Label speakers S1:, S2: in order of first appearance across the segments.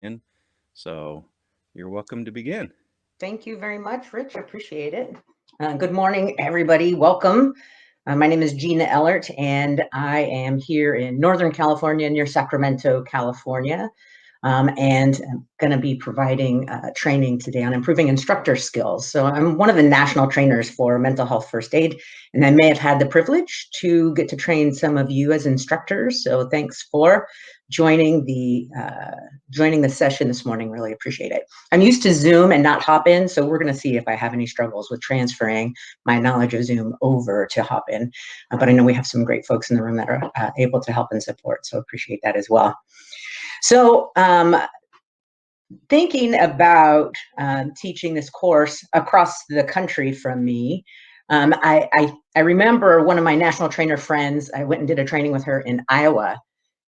S1: in. So you're welcome to begin.
S2: Thank you very much, Rich. I appreciate it. Good morning, everybody. Welcome. My name is Gina Ellert, and I am here in Northern California, near Sacramento, California. And I'm going to be providing training today on improving instructor skills. So I'm one of the national trainers for mental health first aid, and I may have had the privilege to get to train some of you as instructors. So thanks for joining the session this morning. Really appreciate it. I'm used to Zoom and not Hopin, so we're going to see if I have any struggles with transferring my knowledge of Zoom over to Hopin. But I know we have some great folks in the room that are able to help and support, so appreciate that as well. So thinking about teaching this course across the country from me, I remember one of my national trainer friends, I went and did a training with her in Iowa.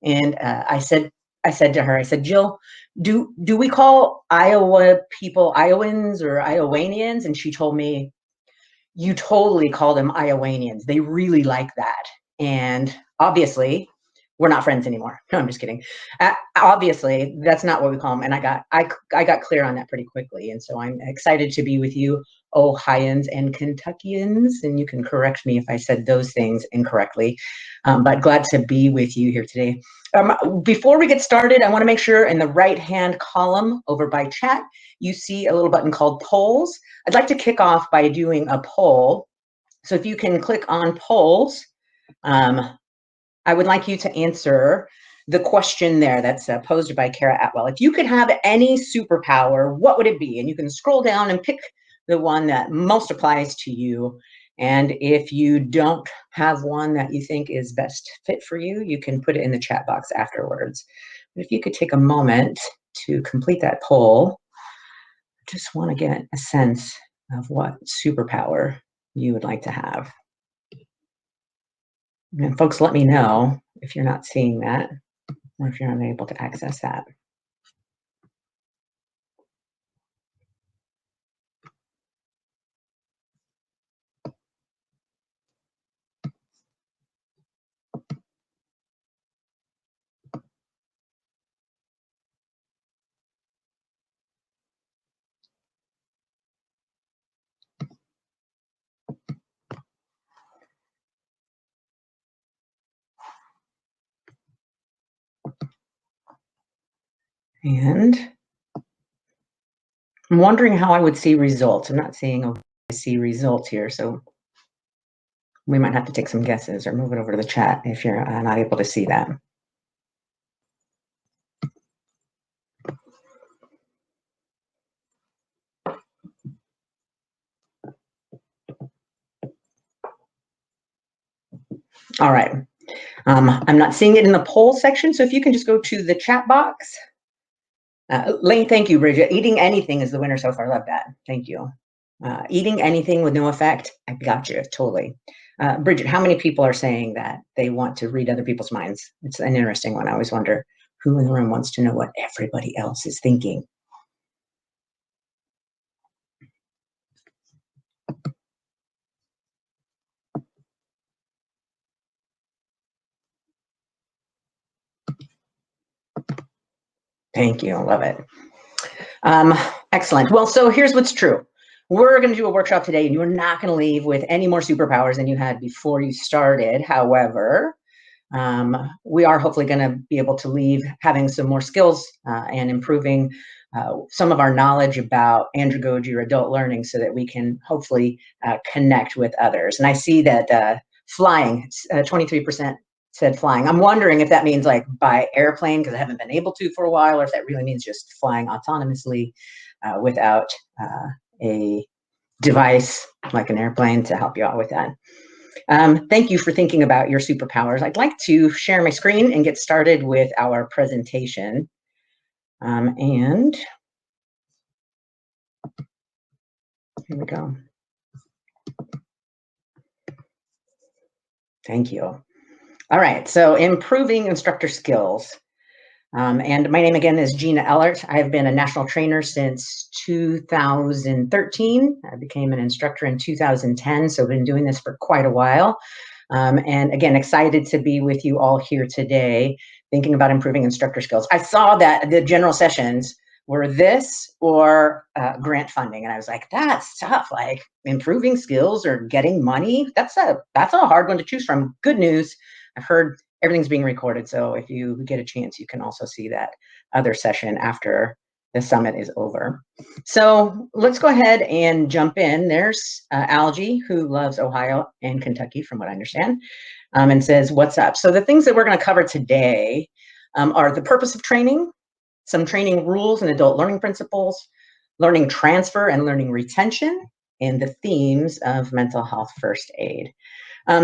S2: And I said to her, I said, Jill, do we call Iowa people Iowans or Iowanians? And she told me, you totally call them Iowanians. They really like that. And obviously, we're not friends anymore. No, I'm just kidding. Obviously, that's not what we call them. And I got clear on that pretty quickly. And so I'm excited to be with you, Ohioans and Kentuckians. And you can correct me if I said those things incorrectly. But glad to be with you here today. Before we get started, I want to make sure in the right-hand column over by chat, you see a little button called polls. I'd like to kick off by doing a poll. So if you can click on polls, I would like you to answer the question there that's posed by Kara Atwell. If you could have any superpower, what would it be? And you can scroll down and pick the one that most applies to you. And if you don't have one that you think is best fit for you, you can put it in the chat box afterwards. But if you could take a moment to complete that poll, I just want to get a sense of what superpower you would like to have. And folks, let me know if you're not seeing that or if you're unable to access that. And I'm wondering how I would see results. I'm not seeing a see results here, so we might have to take some guesses or move it over to the chat if you're not able to see that. All right. I'm not seeing it in the poll section, so if you can just go to the chat box. Lane, thank you, Bridget. Eating anything is the winner so far. Love that. Thank you. Eating anything with no effect. I got you, totally. Bridget, how many people are saying that they want to read other people's minds? It's an interesting one. I always wonder who in the room wants to know what everybody else is thinking. Thank you. I love it. Excellent. Well, so here's what's true. We're going to do a workshop today, and you're not going to leave with any more superpowers than you had before you started. However, we are hopefully going to be able to leave having some more skills and improving some of our knowledge about andragogy or adult learning so that we can hopefully connect with others. And I see that flying, 23% said flying. I'm wondering if that means like by airplane, because I haven't been able to for a while, or if that really means just flying autonomously without a device like an airplane to help you out with that. Thank you for thinking about your superpowers. I'd like to share my screen and get started with our presentation. And here we go. Thank you. All right, so improving instructor skills. And my name again is Gina Ellert. I've been a national trainer since 2013. I became an instructor in 2010, so I've been doing this for quite a while. And again, excited to be with you all here today thinking about improving instructor skills. I saw that the general sessions were this or grant funding, and I was like, that's tough. Like improving skills or getting money, that's a hard one to choose from. Good news, I've heard everything's being recorded, so if you get a chance, you can also see that other session after the summit is over. So let's go ahead and jump in. There's Algie, who loves Ohio and Kentucky, from what I understand, and says, what's up? So the things that we're going to cover today are the purpose of training, some training rules and adult learning principles, learning transfer and learning retention, and the themes of mental health first aid.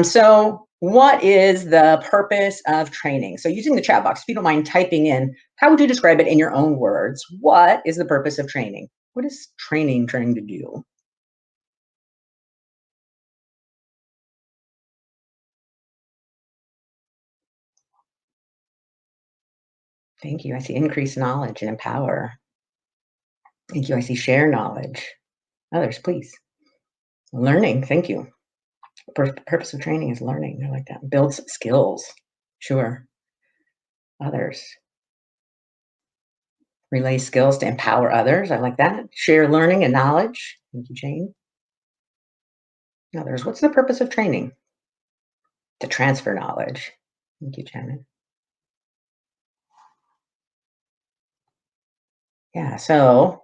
S2: So what is the purpose of training? So using the chat box, if you don't mind typing in, how would you describe it in your own words? What is the purpose of training? What is training trying to do? Thank you. I see increase knowledge and empower. Thank you. I see share knowledge. Others, please. Learning. Thank you. Purpose of training is learning. I like that. Builds skills. Sure. Others. Relay skills to empower others. I like that. Share learning and knowledge. Thank you, Jane. Others. What's the purpose of training? To transfer knowledge. Thank you, Janet. Yeah, so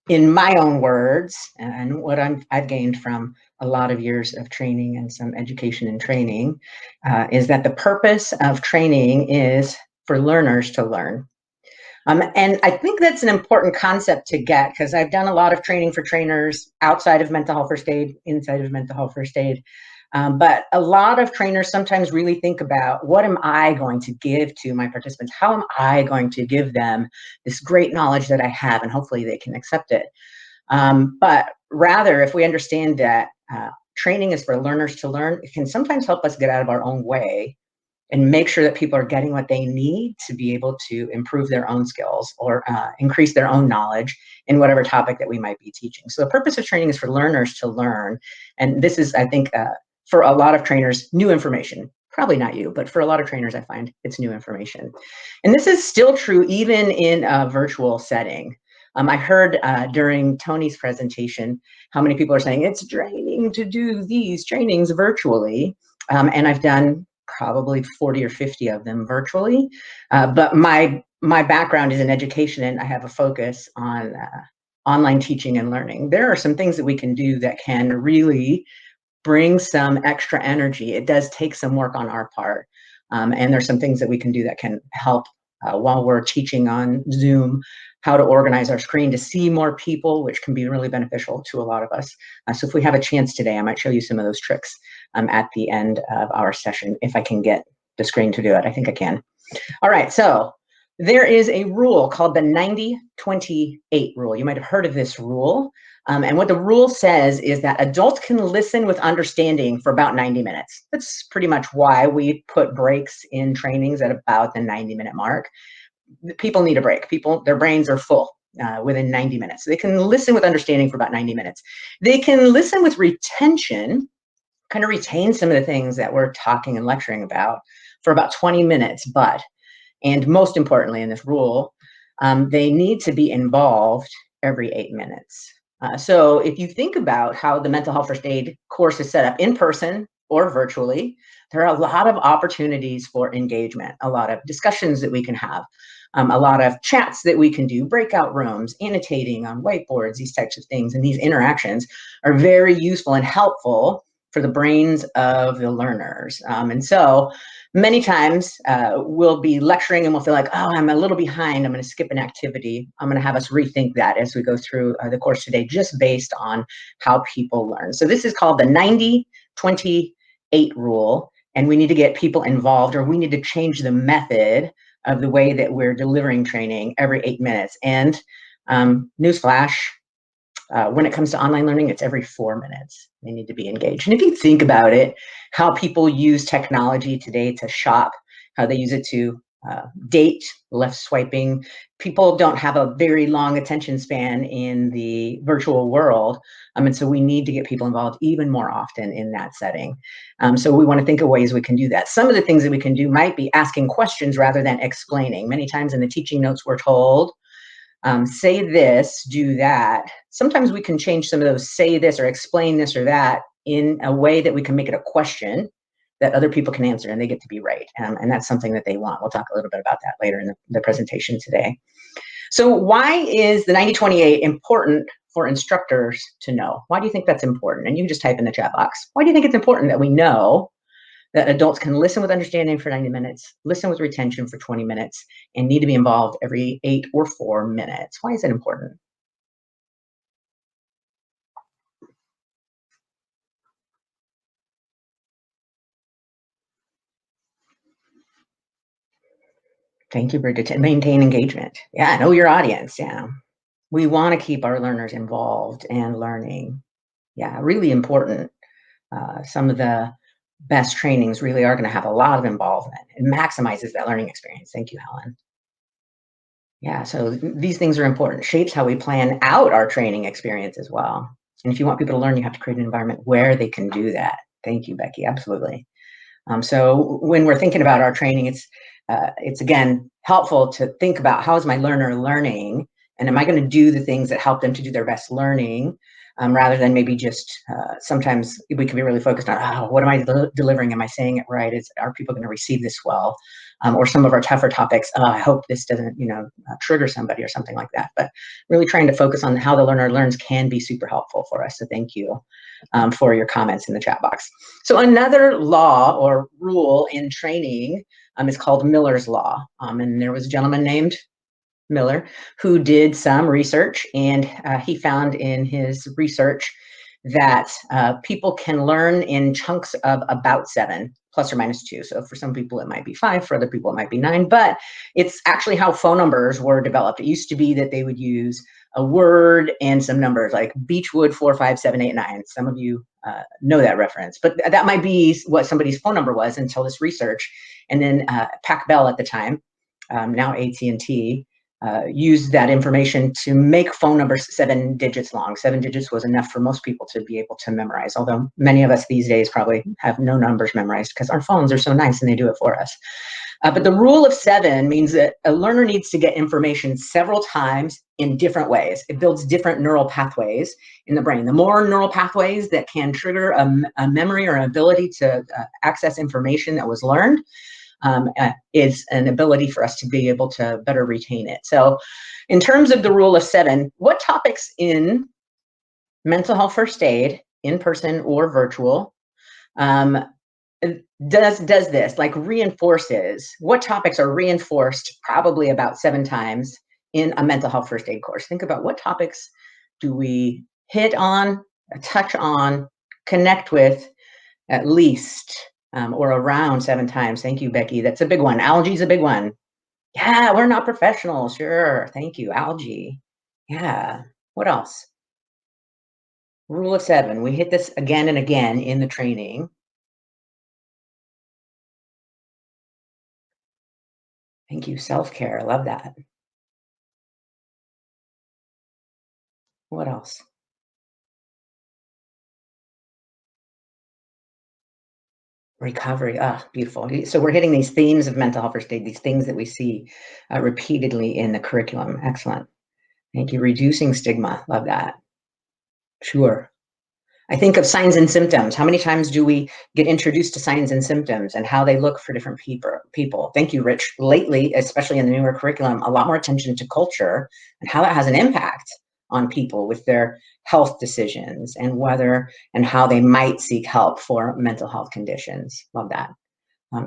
S2: in my own words, and what I've gained from a lot of years of training and some education and training, is that the purpose of training is for learners to learn. And I think that's an important concept to get, because I've done a lot of training for trainers outside of mental health first aid, inside of mental health first aid. But a lot of trainers sometimes really think about, what am I going to give to my participants? How am I going to give them this great knowledge that I have, and hopefully they can accept it? But rather, if we understand that training is for learners to learn, it can sometimes help us get out of our own way and make sure that people are getting what they need to be able to improve their own skills or increase their own knowledge in whatever topic that we might be teaching. So the purpose of training is for learners to learn. And this is, I think, for a lot of trainers, new information. Probably not you, but for a lot of trainers, I find it's new information. And this is still true even in a virtual setting. I heard during Tony's presentation how many people are saying it's draining to do these trainings virtually. And I've done probably 40 or 50 of them virtually. But my background is in education, and I have a focus on online teaching and learning. There are some things that we can do that can really bring some extra energy. It does take some work on our part. And there's some things that we can do that can help while we're teaching on Zoom, how to organize our screen to see more people, which can be really beneficial to a lot of us. So if we have a chance today, I might show you some of those tricks at the end of our session, if I can get the screen to do it. I think I can. All right, so there is a rule called the 90-20-8 rule. You might have heard of this rule. And what the rule says is that adults can listen with understanding for about 90 minutes. That's pretty much why we put breaks in trainings at about the 90-minute mark. People need a break. Their brains are full within 90 minutes. So they can listen with understanding for about 90 minutes. They can listen with retention, kind of retain some of the things that we're talking and lecturing about for about 20 minutes. And most importantly in this rule, they need to be involved every 8 minutes. So if you think about how the mental health first aid course is set up in person or virtually, there are a lot of opportunities for engagement, a lot of discussions that we can have, a lot of chats that we can do, breakout rooms, annotating on whiteboards, these types of things. And these interactions are very useful and helpful for the brains of the learners. And so many times we'll be lecturing and we'll feel like, oh, I'm a little behind, I'm going to skip an activity. I'm going to have us rethink that as we go through the course today, just based on how people learn. So this is called the 90-20-8 rule, and we need to get people involved, or we need to change the method of the way that we're delivering training every 8 minutes. And newsflash, when it comes to online learning, it's every 4 minutes. They need to be engaged. And if you think about it, how people use technology today to shop, how they use it to date, left swiping. People don't have a very long attention span in the virtual world. And so we need to get people involved even more often in that setting. So we want to think of ways we can do that. Some of the things that we can do might be asking questions rather than explaining. Many times in the teaching notes, we're told, say this, do that. Sometimes we can change some of those say this or explain this or that in a way that we can make it a question that other people can answer and they get to be right. And that's something that they want. We'll talk a little bit about that later in the presentation today. So why is the 90-28 important for instructors to know? Why do you think that's important? And you can just type in the chat box. Why do you think it's important that we know that adults can listen with understanding for 90 minutes, listen with retention for 20 minutes, and need to be involved every 8 or 4 minutes? Why is it important? Thank you, Bridget. Maintain engagement. Yeah, know your audience. Yeah. We want to keep our learners involved and learning. Yeah, really important. Some of the best trainings really are going to have a lot of involvement. It maximizes that learning experience. Thank you, Helen. Yeah, so these things are important. Shapes how we plan out our training experience as well. And if you want people to learn, you have to create an environment where they can do that. Thank you, Becky. Absolutely. So when we're thinking about our training, it's again helpful to think about how is my learner learning, and am I going to do the things that help them to do their best learning, rather than maybe just sometimes we can be really focused on, oh, what am I delivering? Am I saying it right? Are people going to receive this well? Or some of our tougher topics, oh, I hope this doesn't, trigger somebody or something like that. But really trying to focus on how the learner learns can be super helpful for us. So thank you for your comments in the chat box. So another law or rule in training is called Miller's Law. And there was a gentleman named Miller who did some research, and he found in his research that people can learn in chunks of about 7 plus or minus 2. So for some people it might be 5, for other people it might be 9, but it's actually how phone numbers were developed. It used to be that they would use a word and some numbers like Beechwood 4, 5, 7, 8, 9. Some of you know that reference, but that might be what somebody's phone number was until this research. And then Pac Bell at the time, now AT&T, used that information to make phone numbers 7 digits long. 7 digits was enough for most people to be able to memorize, although many of us these days probably have no numbers memorized because our phones are so nice and they do it for us. But the rule of 7 means that a learner needs to get information several times in different ways. It builds different neural pathways in the brain. The more neural pathways that can trigger a memory or an ability to access information that was learned, is an ability for us to be able to better retain it. So in terms of the rule of 7, what topics in mental health first aid, in person or virtual, does this, like reinforces, what topics are reinforced probably about 7 times in a mental health first aid course? Think about what topics do we hit on, touch on, connect with at least or around 7 times. Thank you, Becky. That's a big one. Algae is a big one. Yeah, we're not professionals. Sure. Thank you. Algae. Yeah. What else? Rule of 7. We hit this again and again in the training. Thank you. Self-care. I love that. What else? Recovery. Ah, beautiful. So we're hitting these themes of mental health first aid, these things that we see repeatedly in the curriculum. Excellent. Thank you. Reducing stigma. Love that. Sure. I think of signs and symptoms. How many times do we get introduced to signs and symptoms and how they look for different people? Thank you, Rich. Lately, especially in the newer curriculum, a lot more attention to culture and how that has an impact on people with their health decisions and whether and how they might seek help for mental health conditions. Love that.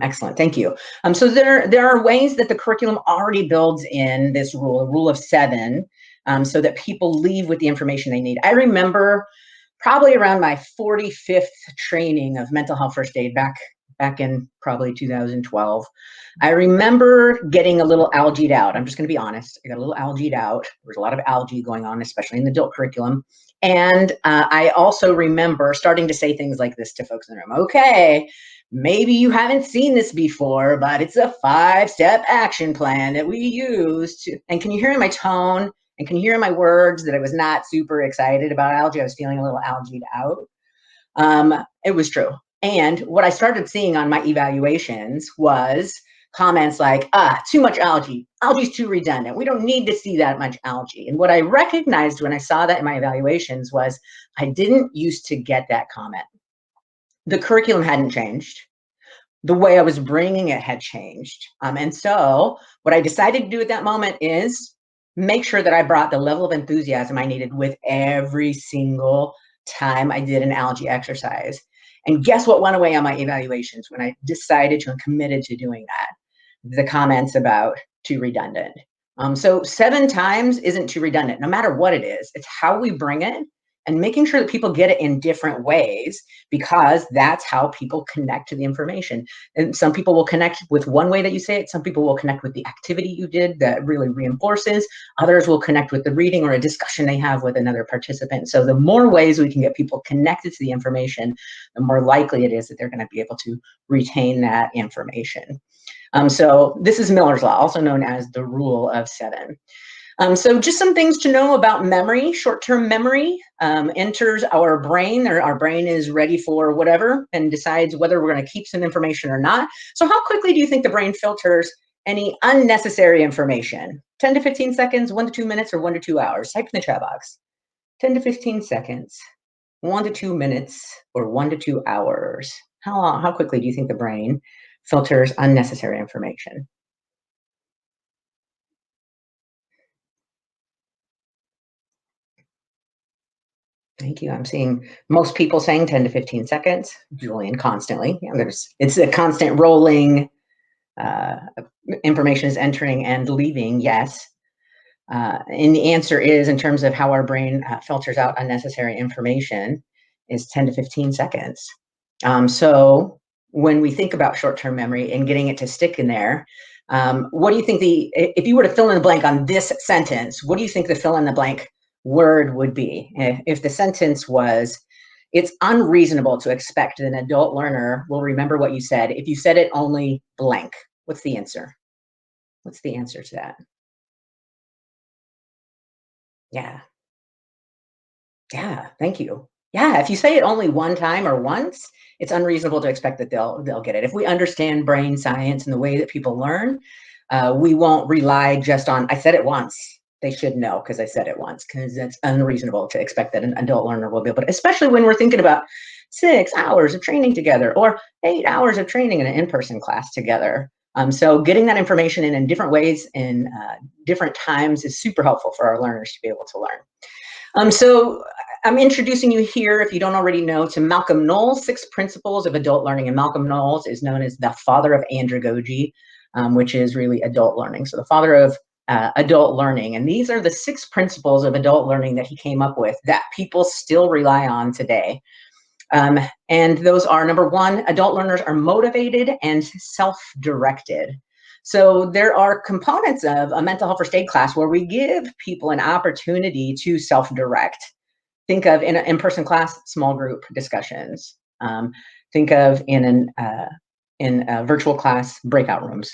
S2: Excellent. Thank you. So there are ways that the curriculum already builds in this rule of 7, so that people leave with the information they need. I remember probably around my 45th training of mental health first aid back in probably 2012. I remember getting a little algaed out. I'm just going to be honest. I got a little algaed out. There was a lot of algae going on, especially in the adult curriculum. And I also remember starting to say things like this to folks in the room. Okay, maybe you haven't seen this before, but it's a 5-step action plan that we use to, and can you hear in my tone and can you hear in my words that I was not super excited about algae? I was feeling a little algaed out. It was true. And what I started seeing on my evaluations was comments like, too much algae. Algae's too redundant. We don't need to see that much algae. And what I recognized when I saw that in my evaluations was I didn't used to get that comment. The curriculum hadn't changed. The way I was bringing it had changed. And so what I decided to do at that moment is make sure that I brought the level of enthusiasm I needed with every single time I did an algae exercise. And guess what went away on my evaluations when I decided to and committed to doing that? The comments about too redundant. So 7 times isn't too redundant, no matter what it is. It's how we bring it and making sure that people get it in different ways, because that's how people connect to the information. And some people will connect with one way that you say it. Some people will connect with the activity you did that really reinforces. Others will connect with the reading or a discussion they have with another participant. So the more ways we can get people connected to the information, the more likely it is that they're going to be able to retain that information. So this is Miller's Law, also known as the Rule of 7. So just some things to know about memory. Short-term memory enters our brain, or our brain is ready for whatever and decides whether we're going to keep some information or not. So how quickly do you think the brain filters any unnecessary information? 10 to 15 seconds, 1 to 2 minutes, or 1 to 2 hours? Type in the chat box. 10 to 15 seconds, 1 to 2 minutes, or 1 to 2 hours. How quickly do you think the brain filters unnecessary information? Thank you. I'm seeing most people saying 10 to 15 seconds. Julian, constantly. It's a constant rolling. Information is entering and leaving. Yes. And the answer is, in terms of how our brain filters out unnecessary information, is 10 to 15 seconds. So when we think about short-term memory and getting it to stick in there, what do you think if you were to fill in the blank on this sentence, what do you think the fill in the blank word would be? If the sentence was, it's unreasonable to expect that an adult learner will remember what you said if you said it only blank. What's the answer? What's the answer to that? Yeah. Yeah, thank you. Yeah, if you say it only one time or once, it's unreasonable to expect that they'll get it. If we understand brain science and the way that people learn, we won't rely just on, I said it once. They should know because I said it once, because it's unreasonable to expect that an adult learner will be able to, especially when we're thinking about 6 hours of training together or 8 hours of training in an in-person class together. So getting that information in different ways in different times is super helpful for our learners to be able to learn. So I'm introducing you here, if you don't already know, to Malcolm Knowles' 6 Principles of Adult Learning. And Malcolm Knowles is known as the father of andragogy, which is really adult learning. So the father of adult learning. And these are the 6 principles of adult learning that he came up with that people still rely on today. And those are, number 1, adult learners are motivated and self-directed. So there are components of a mental health first aid class where we give people an opportunity to self-direct. Think of in an in-person class, small group discussions. Think of in a virtual class, breakout rooms.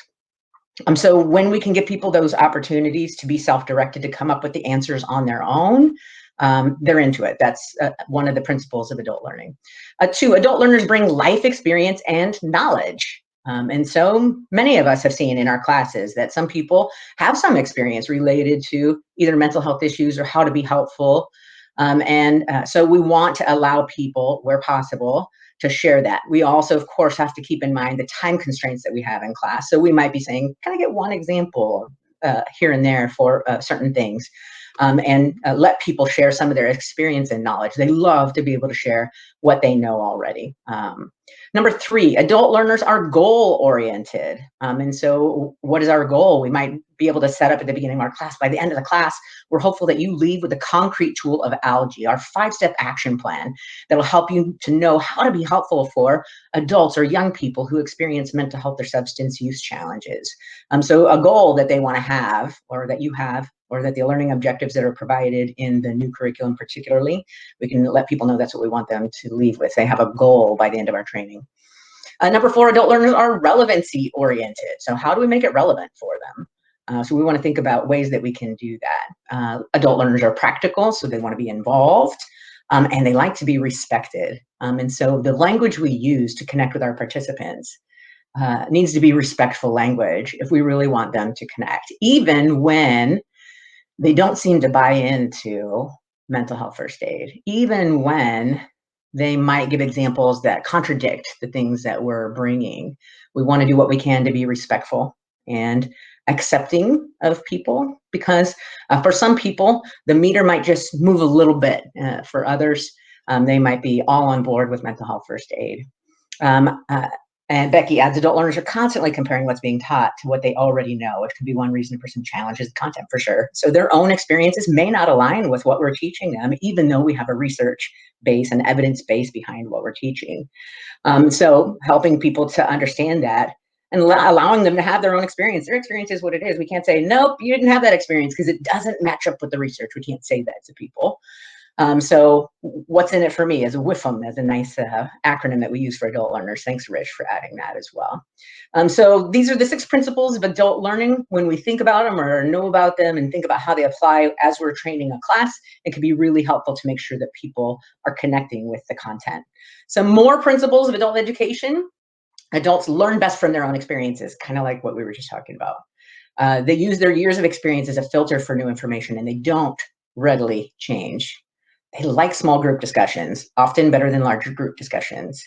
S2: So when we can give people those opportunities to be self-directed, to come up with the answers on their own, they're into it. That's one of the principles of adult learning. 2, adult learners bring life experience and knowledge. And so many of us have seen in our classes that some people have some experience related to either mental health issues or how to be helpful. So we want to allow people, where possible, to share that. We also, of course, have to keep in mind the time constraints that we have in class. So we might be saying, can I get one example here and there for certain things? And let people share some of their experience and knowledge. They love to be able to share what they know already. Number 3, adult learners are goal-oriented. And so what is our goal? We might be able to set up at the beginning of our class. By the end of the class, we're hopeful that you leave with a concrete tool of algae, our 5-step action plan that will help you to know how to be helpful for adults or young people who experience mental health or substance use challenges. So a goal that they want to have, or that you have, or that the learning objectives that are provided in the new curriculum particularly, we can let people know that's what we want them to leave with. They have a goal by the end of our training. Number 4, adult learners are relevancy oriented. So how do we make it relevant for them? So we want to think about ways that we can do that. Adult learners are practical, so they want to be involved, and they like to be respected. And so the language we use to connect with our participants needs to be respectful language if we really want them to connect, even when they don't seem to buy into mental health first aid, even when they might give examples that contradict the things that we're bringing. We want to do what we can to be respectful and accepting of people, because for some people, the meter might just move a little bit. For others, they might be all on board with mental health first aid. And Becky adds, adult learners are constantly comparing what's being taught to what they already know, which could be one reason for some challenges in content, for sure. So their own experiences may not align with what we're teaching them, even though we have a research base and evidence base behind what we're teaching. So helping people to understand that and allowing them to have their own experience. Their experience is what it is. We can't say, nope, you didn't have that experience because it doesn't match up with the research. We can't say that to people. So what's in it for me is WIFM, as a nice acronym that we use for adult learners. Thanks, Rich, for adding that as well. So these are the 6 principles of adult learning. When we think about them or know about them and think about how they apply as we're training a class, it can be really helpful to make sure that people are connecting with the content. Some more principles of adult education. Adults learn best from their own experiences, kind of like what we were just talking about. They use their years of experience as a filter for new information, and they don't readily change. They like small group discussions, often better than larger group discussions.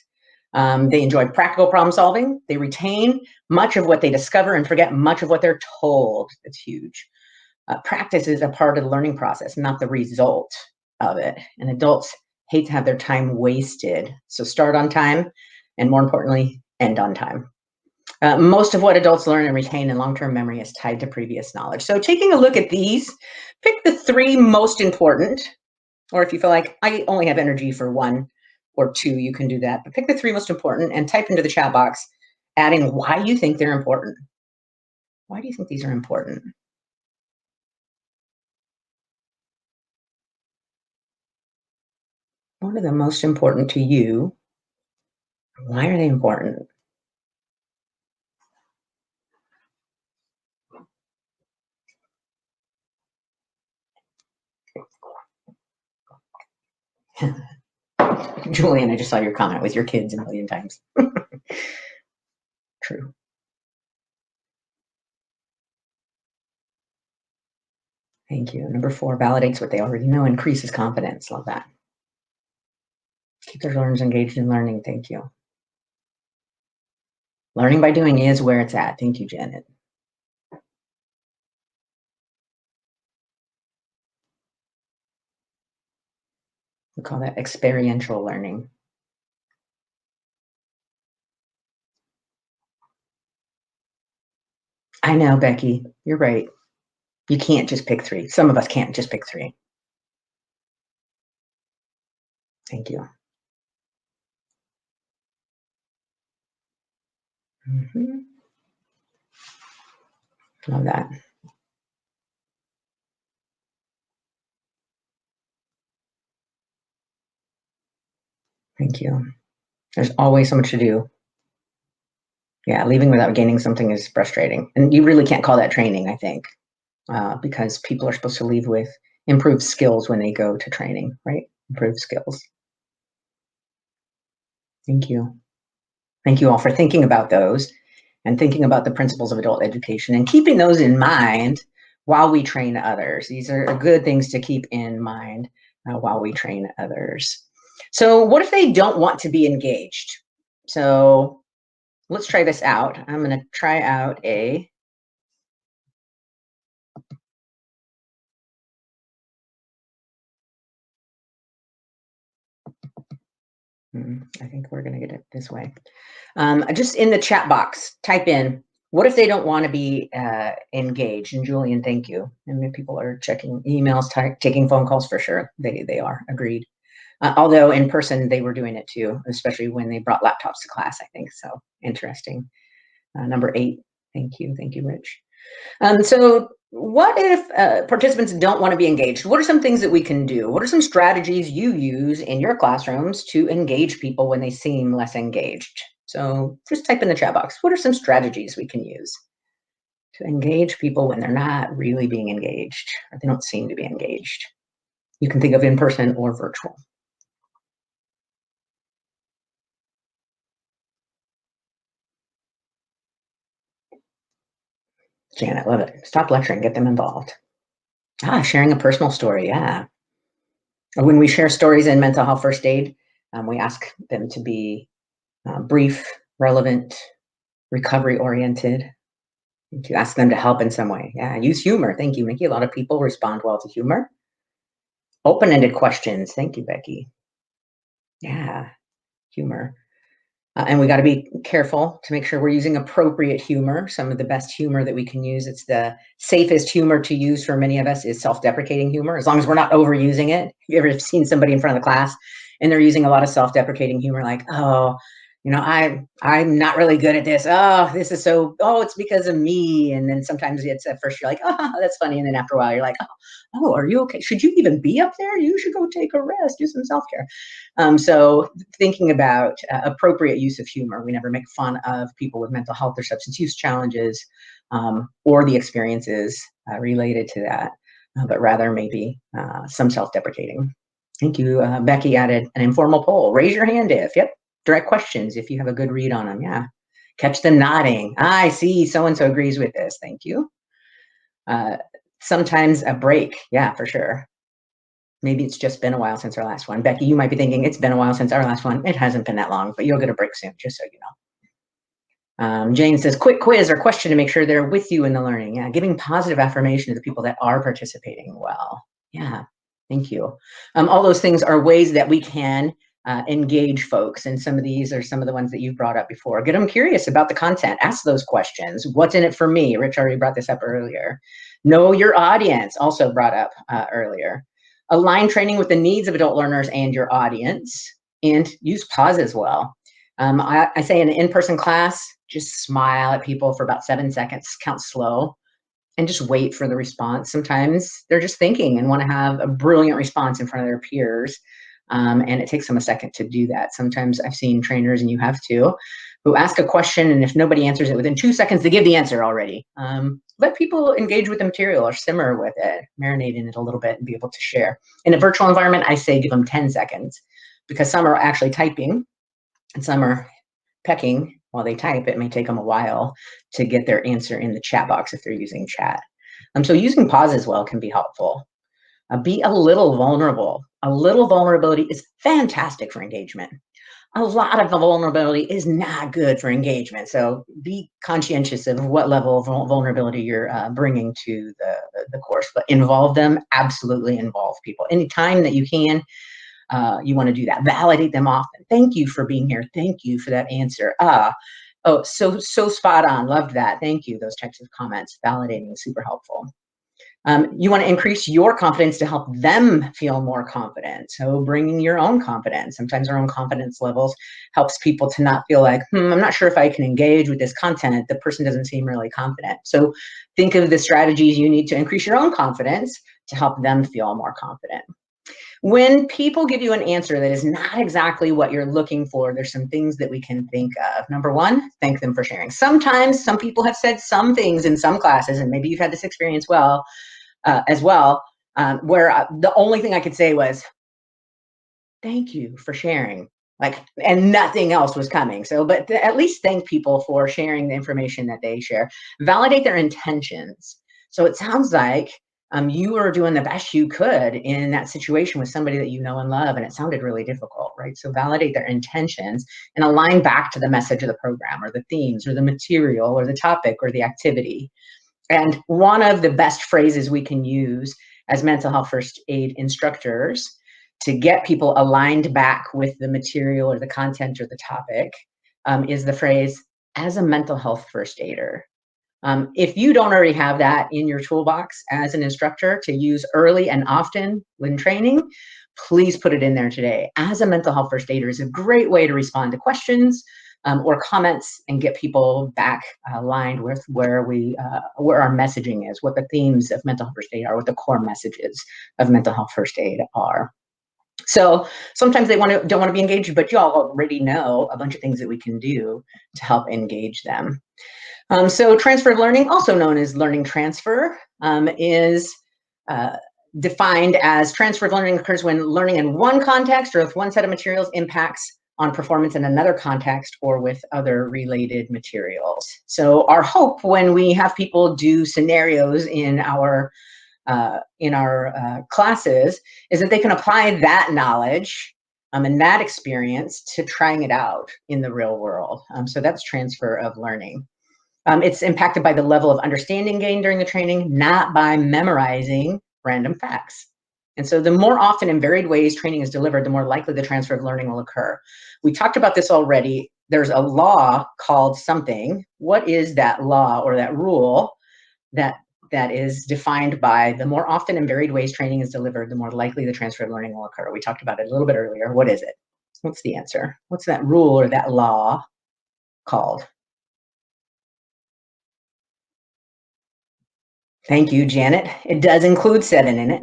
S2: They enjoy practical problem solving. They retain much of what they discover and forget much of what they're told. It's huge. Practice is a part of the learning process, not the result of it. And adults hate to have their time wasted. So start on time, and more importantly, end on time. Most of what adults learn and retain in long-term memory is tied to previous knowledge. So taking a look at these, pick the 3 most important. Or if you feel like I only have energy for 1 or 2, you can do that. But pick the 3 most important and type into the chat box, adding why you think they're important. Why do you think these are important? What are the most important to you? Why are they important? Julian, I just saw your comment with your kids a million times. True. Thank you. Number 4, validates what they already know, increases confidence. Love that. Keep their learners engaged in learning. Thank you. Learning by doing is where it's at. Thank you, Janet. We call that experiential learning. I know, Becky, you're right. You can't just pick 3. Some of us can't just pick 3. Thank you. Love that. Thank you. There's always so much to do. Yeah, leaving without gaining something is frustrating. And you really can't call that training, I think, because people are supposed to leave with improved skills when they go to training, right? Improved skills. Thank you. Thank you all for thinking about those and thinking about the principles of adult education and keeping those in mind while we train others. These are good things to keep in mind while we train others. So what if they don't want to be engaged? So let's try this out. I'm going to try out a I think we're going to get it this way. Just in the chat box, type in, what if they don't want to be engaged? And Julian, thank you. And people are checking emails, taking phone calls for sure. They are, agreed. Although in person, they were doing it too, especially when they brought laptops to class, I think. So interesting. Number 8, thank you, Rich. So what if participants don't want to be engaged? What are some things that we can do? What are some strategies you use in your classrooms to engage people when they seem less engaged? So just type in the chat box, what are some strategies we can use to engage people when they're not really being engaged, or they don't seem to be engaged? You can think of in person or virtual. Janet, love it. Stop lecturing, get them involved. Sharing a personal story, yeah. When we share stories in mental health first aid, we ask them to be brief, relevant, recovery oriented, to ask them to help in some way. Yeah, use humor. Thank you, Mickey. A lot of people respond well to humor. Open-ended questions. Thank you, Becky. Yeah, humor. And we got to be careful to make sure we're using appropriate humor. Some of the best humor that we can use, it's the safest humor to use for many of us, is self-deprecating humor, as long as we're not overusing it. You ever seen somebody in front of the class and they're using a lot of self-deprecating humor, like, oh, I'm not really good at this. Oh, this is so, oh, it's because of me. And then sometimes it's at first you're like, oh, that's funny. And then after a while you're like, oh, are you okay? Should you even be up there? You should go take a rest, do some self-care. So thinking about appropriate use of humor. We never make fun of people with mental health or substance use challenges, or the experiences related to that, but rather maybe some self-deprecating. Thank you. Becky added an informal poll. Raise your hand if, yep, direct questions if you have a good read on them. Yeah. Catch them nodding. I see so-and-so agrees with this. Thank you. Sometimes a break. Yeah, for sure. Maybe it's just been a while since our last one. Becky, you might be thinking it's been a while since our last one. It hasn't been that long, but you'll get a break soon, just so you know. Jane says, quick quiz or question to make sure they're with you in the learning. Yeah, giving positive affirmation to the people that are participating well. Yeah, thank you. All those things are ways that we can engage folks. And some of these are some of the ones that you've brought up before. Get them curious about the content. Ask those questions. What's in it for me? Rich already brought this up earlier. Know your audience, also brought up earlier. Align training with the needs of adult learners and your audience, and use pause as well. I say in an in-person class, just smile at people for about 7 seconds, count slow, and just wait for the response. Sometimes they're just thinking and want to have a brilliant response in front of their peers, and it takes them a second to do that. Sometimes I've seen trainers, and you have too, who ask a question, and if nobody answers it within 2 seconds, they give the answer already. Let people engage with the material or simmer with it, marinate in it a little bit, and be able to share. In a virtual environment, I say give them 10 seconds, because some are actually typing and some are pecking while they type. It may take them a while to get their answer in the chat box if they're using chat. So using pause as well can be helpful. Be a little vulnerable. A little vulnerability is fantastic for engagement. A lot of the vulnerability is not good for engagement. So be conscientious of what level of vulnerability you're bringing to the course, but involve them. Absolutely involve people. Anytime that you can, you want to do that. Validate them often. Thank you for being here. Thank you for that answer. Oh, so spot on. Loved that. Thank you. Those types of comments. Validating is super helpful. You want to increase your confidence to help them feel more confident. So bringing your own confidence. Sometimes our own confidence levels helps people to not feel like, I'm not sure if I can engage with this content. The person doesn't seem really confident. So think of the strategies you need to increase your own confidence to help them feel more confident. When people give you an answer that is not exactly what you're looking for, there's some things that we can think of. Number one, thank them for sharing. Sometimes some people have said some things in some classes, and maybe you've had this experience as well, where the only thing I could say was, thank you for sharing, and nothing else was coming. So, but at least thank people for sharing the information that they share. Validate their intentions. So it sounds like you were doing the best you could in that situation with somebody that you know and love, and it sounded really difficult, right? So validate their intentions and align back to the message of the program or the themes or the material or the topic or the activity. And one of the best phrases we can use as mental health first aid instructors to get people aligned back with the material or the content or the topic is the phrase, as a mental health first aider. If you don't already have that in your toolbox as an instructor to use early and often when training, please put it in there today. As a mental health first aider is a great way to respond to questions or comments and get people back aligned with where our messaging is, what the themes of mental health first aid are, what the core messages of mental health first aid are. So sometimes they don't want to be engaged, but you all already know a bunch of things that we can do to help engage them. So transfer of learning, also known as learning transfer, is defined as transfer of learning occurs when learning in one context or with one set of materials impacts on performance in another context or with other related materials. So our hope when we have people do scenarios in our classes is that they can apply that knowledge and that experience to trying it out in the real world. So that's transfer of learning. It's impacted by the level of understanding gained during the training, not by memorizing random facts. And so the more often in varied ways training is delivered, the more likely the transfer of learning will occur. We talked about this already. There's a law called something. What is that law or that rule that is defined by the more often in varied ways training is delivered, the more likely the transfer of learning will occur? We talked about it a little bit earlier. What is it? What's the answer? What's that rule or that law called? Thank you, Janet. It does include 7 in it.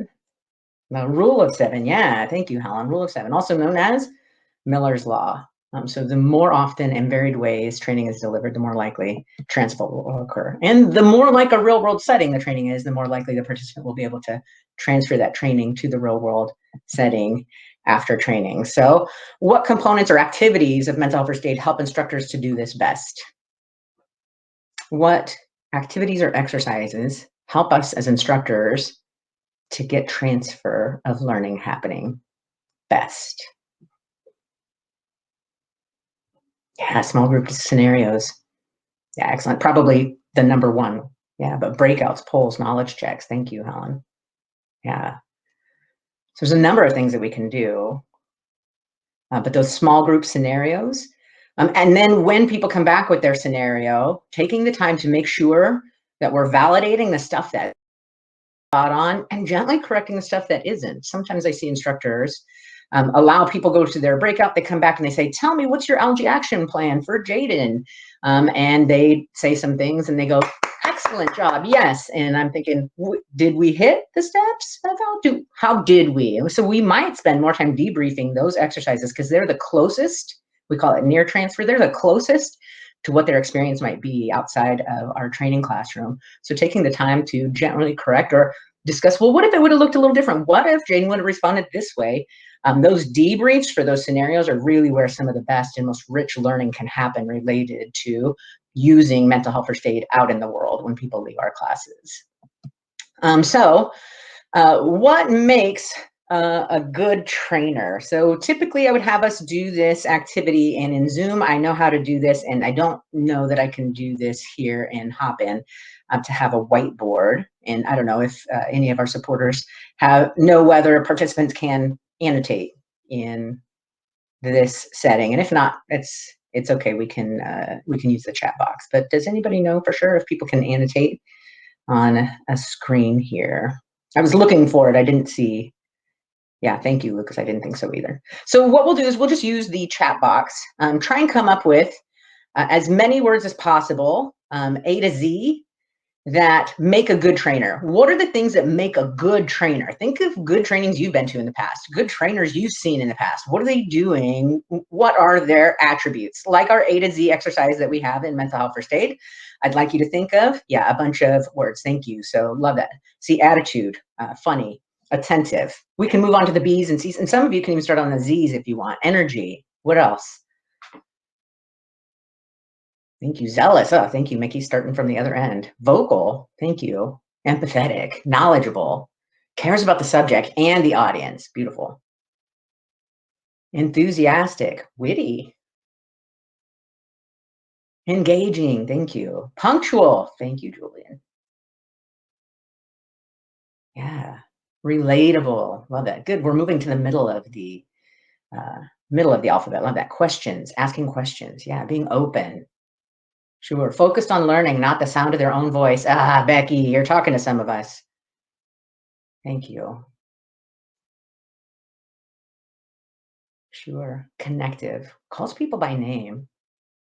S2: The rule of 7. Yeah, thank you, Helen. Rule of 7, also known as Miller's Law. So the more often and varied ways training is delivered, the more likely transfer will occur. And the more like a real world setting the training is, the more likely the participant will be able to transfer that training to the real world setting after training. So what components or activities of mental health first aid help instructors to do this best? What activities or exercises help us as instructors to get transfer of learning happening best? Yeah, small group scenarios. Yeah, excellent. Probably the number one. Yeah, but breakouts, polls, knowledge checks. Thank you, Helen. Yeah. So there's a number of things that we can do, but those small group scenarios, and then when people come back with their scenario, taking the time to make sure that we're validating the stuff that spot on and gently correcting the stuff that isn't. Sometimes I see instructors allow people go to their breakout, they come back and they say, tell me, what's your allergy action plan for Jaden? And they say some things and they go, excellent job, yes. And I'm thinking, did we hit the steps? How did we? So we might spend more time debriefing those exercises because they're the closest, we call it near transfer, they're the closest to what their experience might be outside of our training classroom. So taking the time to gently correct or discuss, well, what if it would have looked a little different? What if Jaden would have responded this way? Those debriefs for those scenarios are really where some of the best and most rich learning can happen related to using mental health first aid out in the world when people leave our classes. What makes a good trainer? So typically I would have us do this activity, and in Zoom I know how to do this, and I don't know that I can do this here in Hopin to have a whiteboard. And I don't know if any of our supporters know whether participants can annotate in this setting, and if not, it's okay. We can use the chat box. But does anybody know for sure if people can annotate on a screen here? I was looking for it. I didn't see. Yeah, thank you, Lucas. I didn't think so either. So what we'll do is we'll just use the chat box. Try and come up with as many words as possible, A to Z, that make a good trainer. What are the things that make a good trainer? Think of good trainings you've been to in the past, good trainers you've seen in the past. What are they doing? What are their attributes? Like our A to Z exercise that we have in mental health first aid, I'd like you to think of, yeah, a bunch of words. Thank you. So love that. See, attitude, funny, attentive. We can move on to the B's and C's, and some of you can even start on the Z's if you want. Energy. What else? Thank you. Zealous. Oh, thank you, Mickey, starting from the other end. Vocal. Thank you. Empathetic. Knowledgeable. Cares about the subject and the audience. Beautiful. Enthusiastic. Witty. Engaging. Thank you. Punctual. Thank you, Julian. Yeah. Relatable. Love that. Good. We're moving to the middle of the alphabet. Love that. Questions. Asking questions. Yeah. Being open. Sure. Focused on learning, not the sound of their own voice. Ah, Becky, you're talking to some of us. Thank you. Sure. Connective. Calls people by name.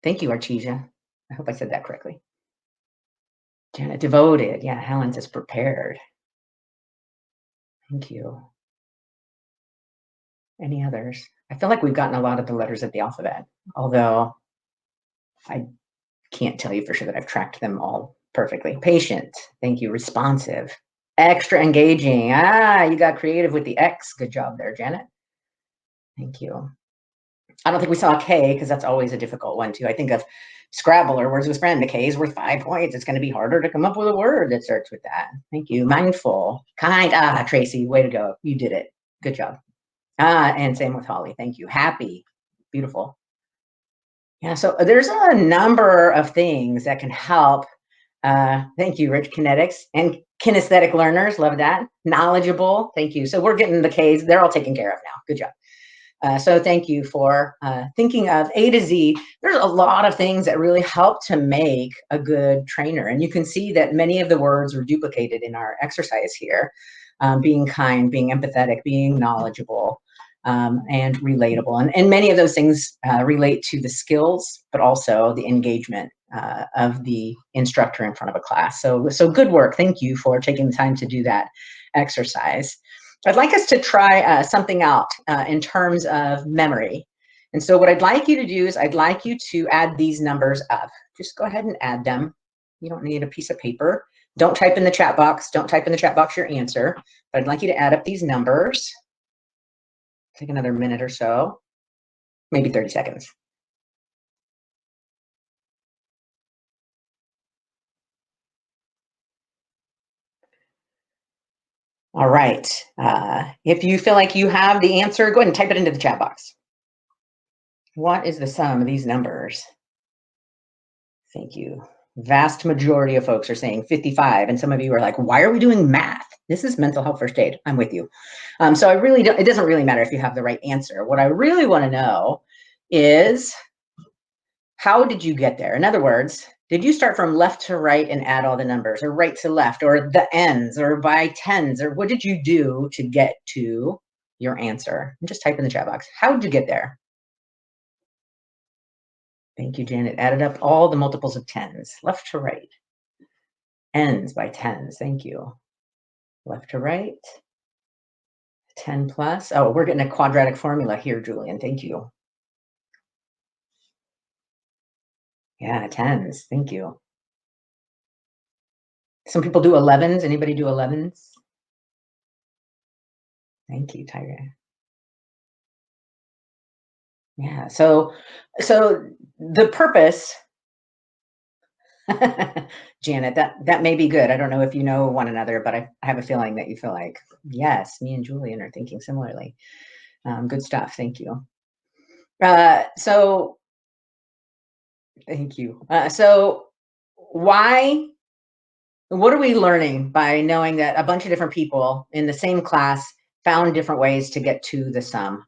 S2: Thank you, Artesia. I hope I said that correctly. Janet, devoted. Yeah, Helen's is prepared. Thank you. Any others? I feel like we've gotten a lot of the letters of the alphabet, although I can't tell you for sure that I've tracked them all perfectly. Patient, thank you. Responsive, extra engaging. You got creative with the X. Good job there, Janet. Thank you. I don't think we saw a K because that's always a difficult one too. I think of Scrabble or Words with Friend. The K is worth 5 points. It's going to be harder to come up with a word that starts with that. Thank you. Mindful, kind. Tracy, way to go. You did it. Good job. And same with Holly. Thank you. Happy, beautiful. Yeah, so there's a number of things that can help. Thank you, Rich. Kinetics and kinesthetic learners. Love that. Knowledgeable. Thank you. So we're getting the Ks. They're all taken care of now. Good job. So thank you for thinking of A to Z. There's a lot of things that really help to make a good trainer. And you can see that many of the words were duplicated in our exercise here. Being kind, being empathetic, being knowledgeable, and relatable. And many of those things relate to the skills, but also the engagement of the instructor in front of a class. So good work. Thank you for taking the time to do that exercise. I'd like us to try something out in terms of memory. And so what I'd like you to do is I'd like you to add these numbers up. Just go ahead and add them. You don't need a piece of paper. Don't type in the chat box. Don't type in the chat box your answer. But I'd like you to add up these numbers. Take another minute or so, maybe 30 seconds. All right. If you feel like you have the answer, go ahead and type it into the chat box. What is the sum of these numbers? Thank you. Vast majority of folks are saying 55, and some of you are like, why are we doing math? This is mental health first aid. I'm with you. So I really don't, it doesn't really matter if you have the right answer. What I really want to know is, how did you get there? In other words, did you start from left to right and add all the numbers, or right to left, or the ends, or by tens, or what did you do to get to your answer? And just type in the chat box. How did you get there? Thank you, Janet. Added up all the multiples of tens, left to right. Ends by tens. Thank you. Left to right. 10 plus. Oh, we're getting a quadratic formula here, Julian. Thank you. Yeah, tens. Thank you. Some people do 11s. Anybody do 11s? Thank you, Tyra. Yeah, so the purpose, Janet, that may be good. I don't know if you know one another, but I have a feeling that you feel like, yes, me and Julian are thinking similarly. Good stuff. Thank you. So thank you. So what are we learning by knowing that a bunch of different people in the same class found different ways to get to the sum?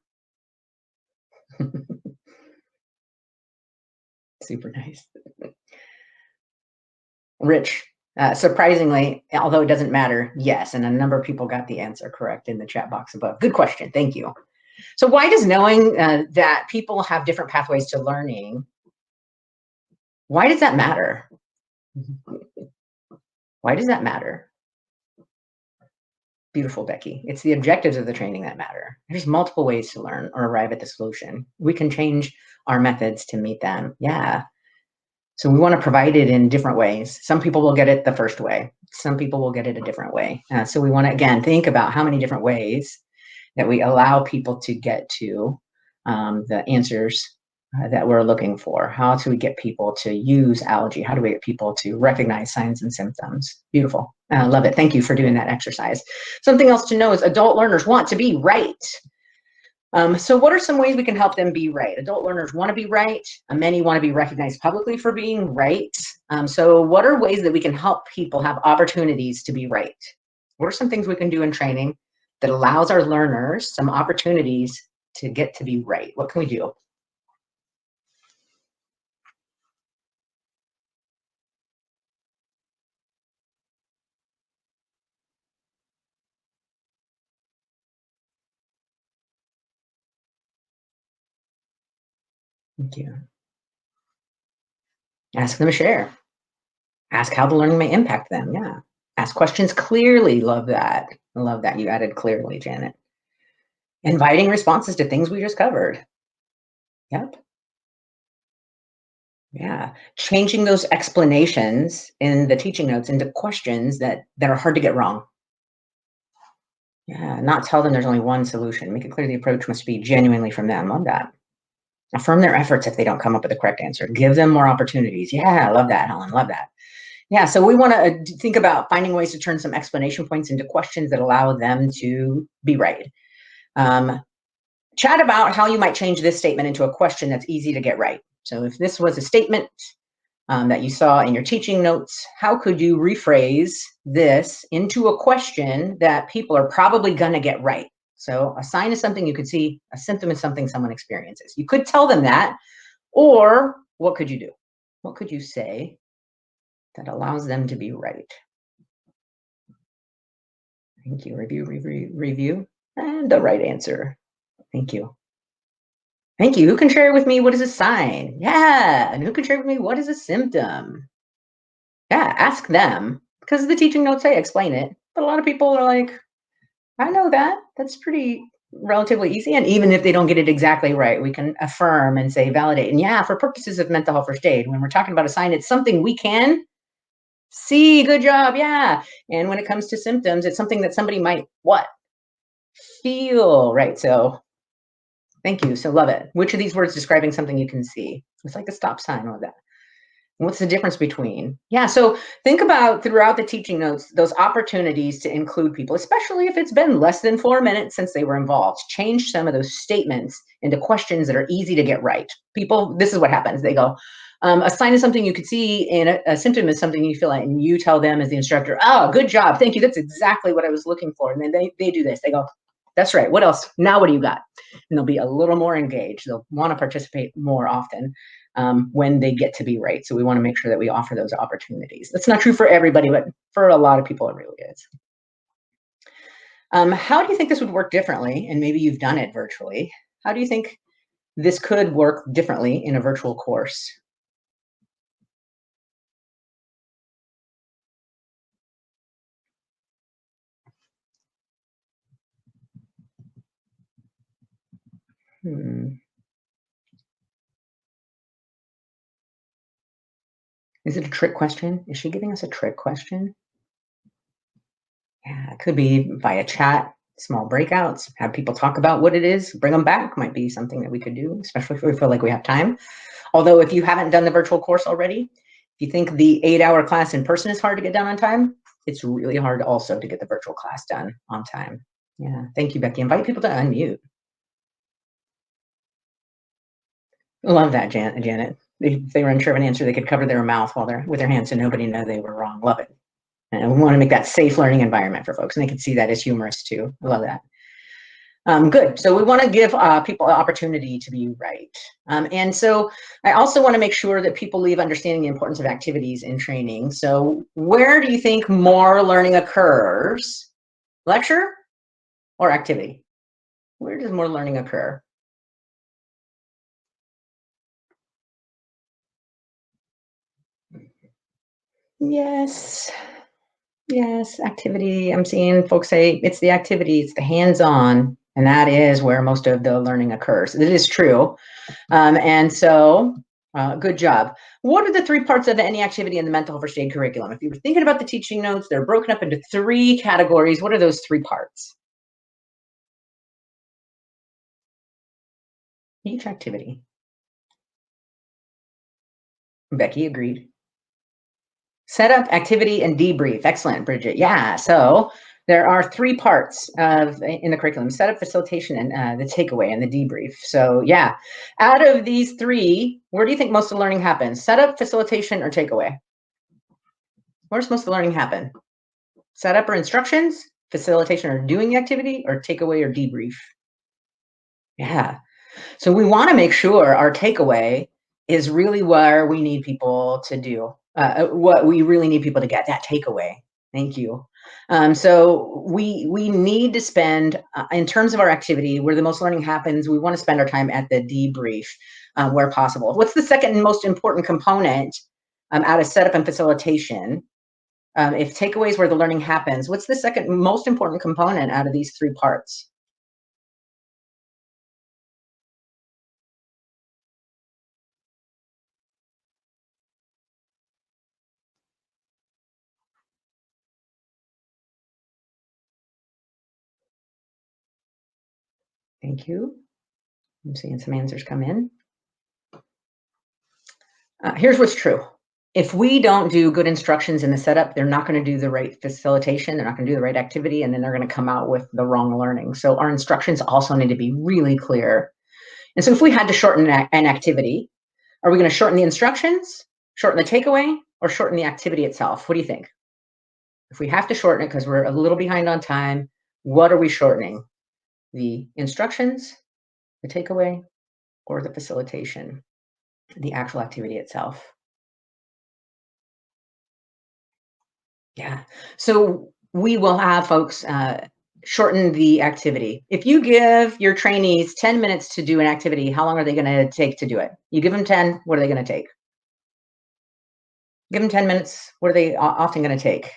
S2: Super nice. Rich, surprisingly, although it doesn't matter, yes, and a number of people got the answer correct in the chat box above. Good question. Thank you. So why does knowing that people have different pathways to learning, why does that matter? Why does that matter? Beautiful, Becky. It's the objectives of the training that matter. There's multiple ways to learn or arrive at the solution. We can change our methods to meet them. Yeah. So we want to provide it in different ways. Some people will get it the first way. Some people will get it a different way. So we want to, again, think about how many different ways that we allow people to get to the answers that we're looking for. How do we get people to use allergy? How do we get people to recognize signs and symptoms? Beautiful. I love it. Thank you for doing that exercise. Something else to know is adult learners want to be right. So what are some ways we can help them be right? Adult learners want to be right. Many want to be recognized publicly for being right. So what are ways that we can help people have opportunities to be right? What are some things we can do in training that allows our learners some opportunities to get to be right? What can we do? Thank you. Ask them to share. Ask how the learning may impact them. Yeah. Ask questions clearly. Love that. I love that you added clearly, Janet. Inviting responses to things we just covered. Yep. Yeah. Changing those explanations in the teaching notes into questions that are hard to get wrong. Yeah. Not tell them there's only one solution. Make it clear the approach must be genuinely from them. Love that. Affirm their efforts if they don't come up with the correct answer. Give them more opportunities. Yeah, I love that, Helen. Love that. Yeah, so we want to think about finding ways to turn some explanation points into questions that allow them to be right. Um, Chat about how you might change this statement into a question that's easy to get right. So if this was a statement that you saw in your teaching notes, how could you rephrase this into a question that people are probably going to get right? So a sign is something you could see, a symptom is something someone experiences. You could tell them that, or what could you do? What could you say that allows them to be right? Thank you. Review, review, review. And the right answer. Thank you. Thank you. Who can share with me what is a sign? Yeah. And who can share with me what is a symptom? Yeah, ask them. Because the teaching notes say explain it. But a lot of people are like, I know that. That's pretty relatively easy. And even if they don't get it exactly right, we can affirm and say validate. And yeah, for purposes of mental health first aid, when we're talking about a sign, it's something we can see. Good job. Yeah. And when it comes to symptoms, it's something that somebody might what? Feel. Right. So thank you. So love it. Which of these words describing something you can see? It's like a stop sign or that. What's the difference between? Yeah, so think about throughout the teaching notes, those opportunities to include people, especially if it's been less than 4 minutes since they were involved. Change some of those statements into questions that are easy to get right. People, this is what happens. They go, a sign is something you could see, and a symptom is something you feel like, and you tell them as the instructor, oh, good job. Thank you. That's exactly what I was looking for. And then they do this. They go, that's right. What else? Now what do you got? And they'll be a little more engaged. They'll want to participate more often when they get to be right. So we want to make sure that we offer those opportunities. That's not true for everybody, but for a lot of people, it really is. How do you think this would work differently? And maybe you've done it virtually. How do you think this could work differently in a virtual course? Hmm. Is it a trick question? Is she giving us a trick question? Yeah, it could be via chat, small breakouts, have people talk about what it is, bring them back might be something that we could do, especially if we feel like we have time. Although if you haven't done the virtual course already, if you think the 8-hour class in person is hard to get done on time, it's really hard also to get the virtual class done on time. Yeah, thank you, Becky. Invite people to unmute. Love that, Janet. If they were unsure of an answer, they could cover their mouth while they're with their hands so nobody know they were wrong. Love it. And we want to make that safe learning environment for folks, and they can see that as humorous too. I love that. Good. So we want to give people an opportunity to be right. And so I also want to make sure that people leave understanding the importance of activities in training. So where do you think more learning occurs? Lecture or activity? Where does more learning occur? Yes. Yes, activity. I'm seeing folks say it's the activity, it's the hands-on, and that is where most of the learning occurs. It is true. And so, good job. What are the 3 parts of any activity in the mental health first aid curriculum? If you were thinking about the teaching notes, they're broken up into 3 categories. What are those 3 parts? Each activity. Becky agreed. Setup, activity, and debrief. Excellent, Bridget. Yeah, so there are 3 parts of in the curriculum: setup, facilitation, and the takeaway and the debrief. So yeah, out of these 3, where do you think most of the learning happens? Setup, facilitation, or takeaway? Where's most of the learning happen? Setup or instructions, facilitation or doing the activity, or takeaway or debrief? Yeah. So we want to make sure our takeaway is really where we need people to do, what we really need people to get, that takeaway. Thank you. So we need to spend, in terms of our activity, where the most learning happens, we want to spend our time at the debrief where possible. What's the second most important component out of setup and facilitation? If takeaways where the learning happens, what's the second most important component out of these 3 parts? Thank you. I'm seeing some answers come in. Here's what's true. If we don't do good instructions in the setup, they're not going to do the right facilitation. They're not going to do the right activity, and then they're going to come out with the wrong learning. So our instructions also need to be really clear. And so if we had to shorten an activity, are we going to shorten the instructions, shorten the takeaway, or shorten the activity itself? What do you think? If we have to shorten it because we're a little behind on time, what are we shortening? The instructions, the takeaway, or the facilitation, the actual activity itself? Yeah. So we will have folks shorten the activity. If you give your trainees 10 minutes to do an activity, how long are they going to take to do it? You give them 10, what are they going to take? Give them 10 minutes, what are they often going to take?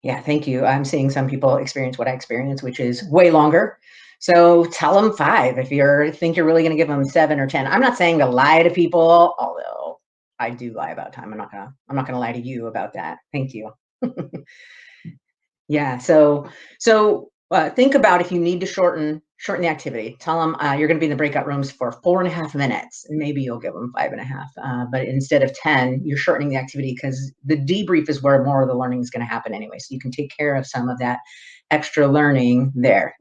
S2: Yeah, thank you. I'm seeing some people experience what I experience, which is way longer. So tell them 5 if you think you're really going to give them 7 or 10. I'm not saying to lie to people, although I do lie about time. I'm not gonna lie to you about that. Thank you. Yeah. So think about if you need to shorten the activity. Tell them you're going to be in the breakout rooms for 4.5 minutes, and maybe you'll give them 5.5. But instead of 10, you're shortening the activity because the debrief is where more of the learning is going to happen anyway. So you can take care of some of that extra learning there.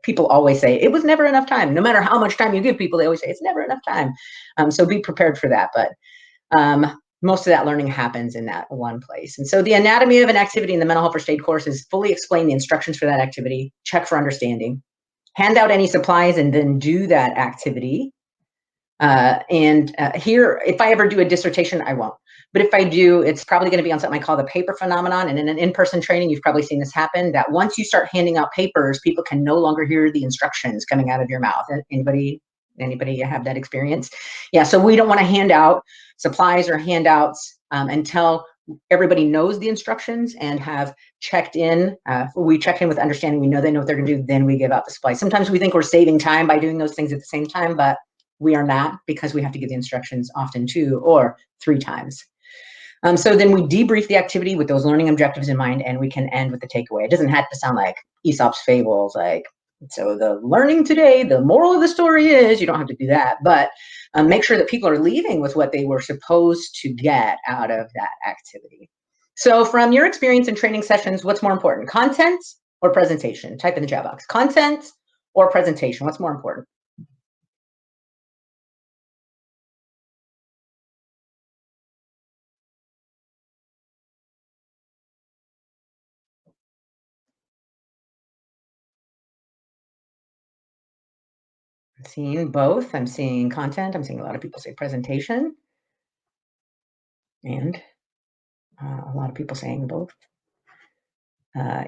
S2: People always say it was never enough time. No matter how much time you give people, they always say it's never enough time. So be prepared for that. But most of that learning happens in that one place. And so the anatomy of an activity in the mental health first aid course is fully explain the instructions for that activity, check for understanding, hand out any supplies, and then do that activity. Here, if I ever do a dissertation, I won't. But if I do, it's probably going to be on something I call the paper phenomenon. And in an in-person training, you've probably seen this happen, that once you start handing out papers, people can no longer hear the instructions coming out of your mouth. Anybody have that experience? Yeah, so we don't want to hand out supplies or handouts until everybody knows the instructions and have checked in. We check in with understanding. We know they know what they're going to do. Then we give out the supplies. Sometimes we think we're saving time by doing those things at the same time, but we are not, because we have to give the instructions often 2 or 3 times. So then we debrief the activity with those learning objectives in mind, and we can end with the takeaway. It doesn't have to sound like Aesop's fables, like, so the learning today, the moral of the story is, you don't have to do that, but make sure that people are leaving with what they were supposed to get out of that activity. So from your experience in training sessions, what's more important, content or presentation? Type in the chat box, content or presentation, what's more important? I'm seeing both. I'm seeing content. I'm seeing a lot of people say presentation, and a lot of people saying both.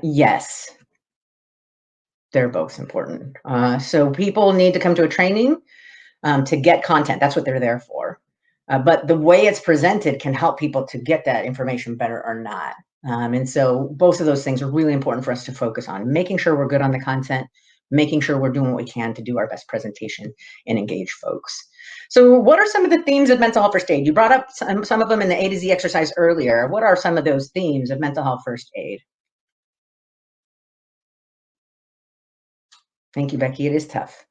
S2: Yes, they're both important. So people need to come to a training to get content. That's what they're there for. But the way it's presented can help people to get that information better or not. And so both of those things are really important for us to focus on, making sure we're good on the content, making sure we're doing what we can to do our best presentation and engage folks. So what are some of the themes of mental health first aid? You brought up some of them in the A to Z exercise earlier. What are some of those themes of mental health first aid? Thank you, Becky. It is tough.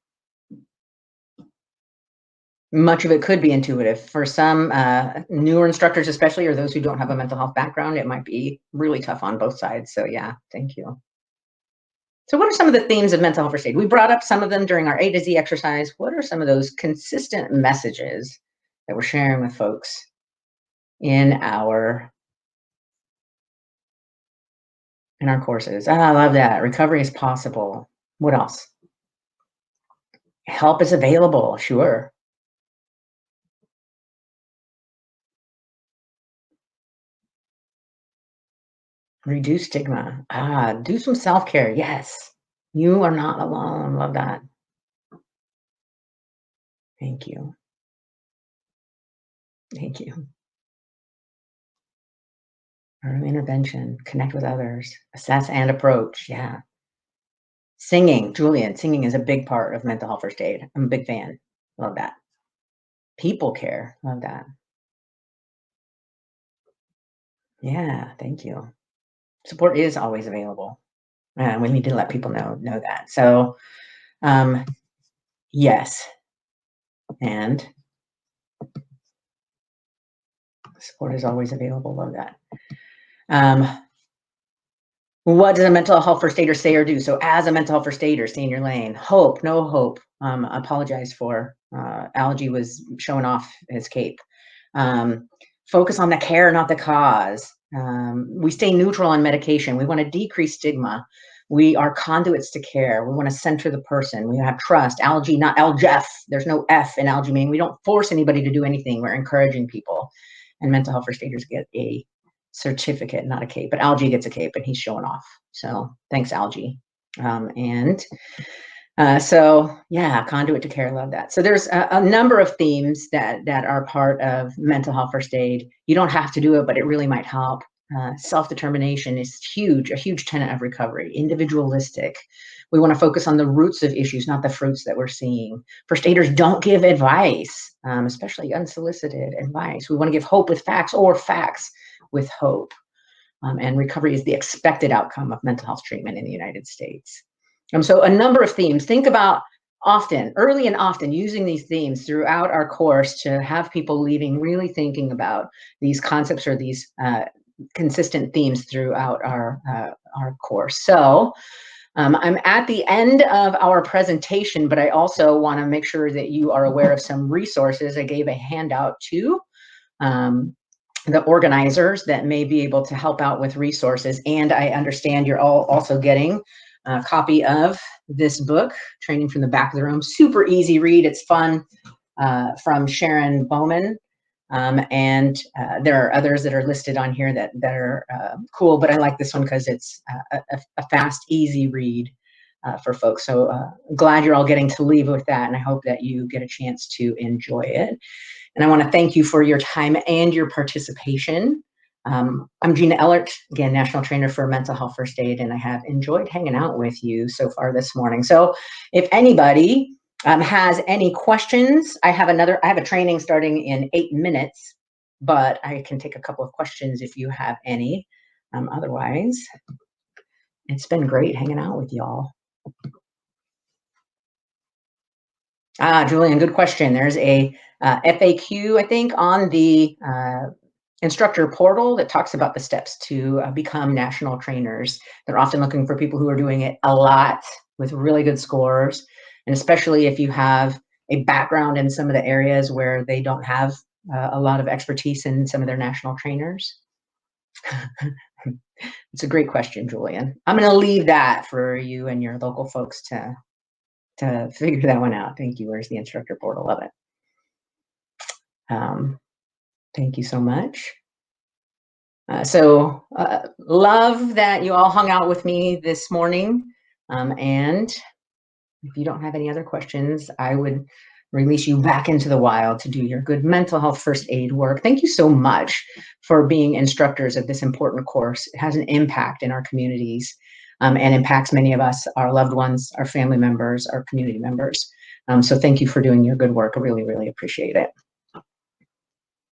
S2: Much of it could be intuitive. For some newer instructors, especially, or those who don't have a mental health background, it might be really tough on both sides. So yeah, thank you. So what are some of the themes of mental health first aid? We brought up some of them during our A to Z exercise. What are some of those consistent messages that we're sharing with folks in our courses? I love that. Recovery is possible. What else? Help is available. Sure. Reduce stigma. Do some self-care. Yes. You are not alone. Love that. Thank you. Thank you. Early intervention, connect with others, assess and approach. Yeah. Singing, Julian, singing is a big part of mental health first aid. I'm a big fan. Love that. People care. Love that. Yeah, thank you. Support is always available. And we need to let people know that. So Yes. And support is always available. Love that. What does a mental health first aider say or do? So as a mental health first aider, stay in your lane. Hope, no hope. Apologize for Algie was showing off his cape. Focus on the care, not the cause. We stay neutral on medication. We want to decrease stigma. We are conduits to care. We want to center the person. We have trust. Algie, not Algef. There's no F in Algie, meaning we don't force anybody to do anything. We're encouraging people. And mental health first aiders get a certificate, not a cape, but Algie gets a cape and he's showing off. So thanks, Algie. So yeah, conduit to care, love that. So there's a number of themes that are part of mental health first aid. You don't have to do it, but it really might help. Self-determination is huge, a huge tenet of recovery. Individualistic. We want to focus on the roots of issues, not the fruits that we're seeing. First aiders don't give advice, especially unsolicited advice. We want to give hope with facts or facts with hope. And recovery is the expected outcome of mental health treatment in the United States. So a number of themes. Think about often, early and often, using these themes throughout our course to have people leaving really thinking about these concepts or these consistent themes throughout our course. So I'm at the end of our presentation, but I also want to make sure that you are aware of some resources. I gave a handout to the organizers that may be able to help out with resources. And I understand you're all also getting a copy of this book, Training from the Back of the Room. Super easy read. It's fun, from Sharon Bowman. And there are others that are listed on here that are cool, but I like this one because it's a fast, easy read for folks. So glad you're all getting to leave with that, and I hope that you get a chance to enjoy it. And I want to thank you for your time and your participation. I'm Gina Ellert, again, National Trainer for Mental Health First Aid, and I have enjoyed hanging out with you so far this morning. So if anybody has any questions, I have a training starting in 8 minutes, but I can take a couple of questions if you have any. Otherwise, it's been great hanging out with y'all. Julian, good question. There's a FAQ, I think, on the instructor portal that talks about the steps to become national trainers. They're often looking for people who are doing it a lot with really good scores, and especially if you have a background in some of the areas where they don't have a lot of expertise in some of their national trainers. It's a great question, Julian. I'm going to leave that for you and your local folks to figure that one out. Thank you. Where's the instructor portal? Love it. Thank you so much. Love that you all hung out with me this morning. And if you don't have any other questions, I would release you back into the wild to do your good mental health first aid work. Thank you so much for being instructors of this important course. It has an impact in our communities and impacts many of us, our loved ones, our family members, our community members. So thank you for doing your good work. I really, really appreciate it.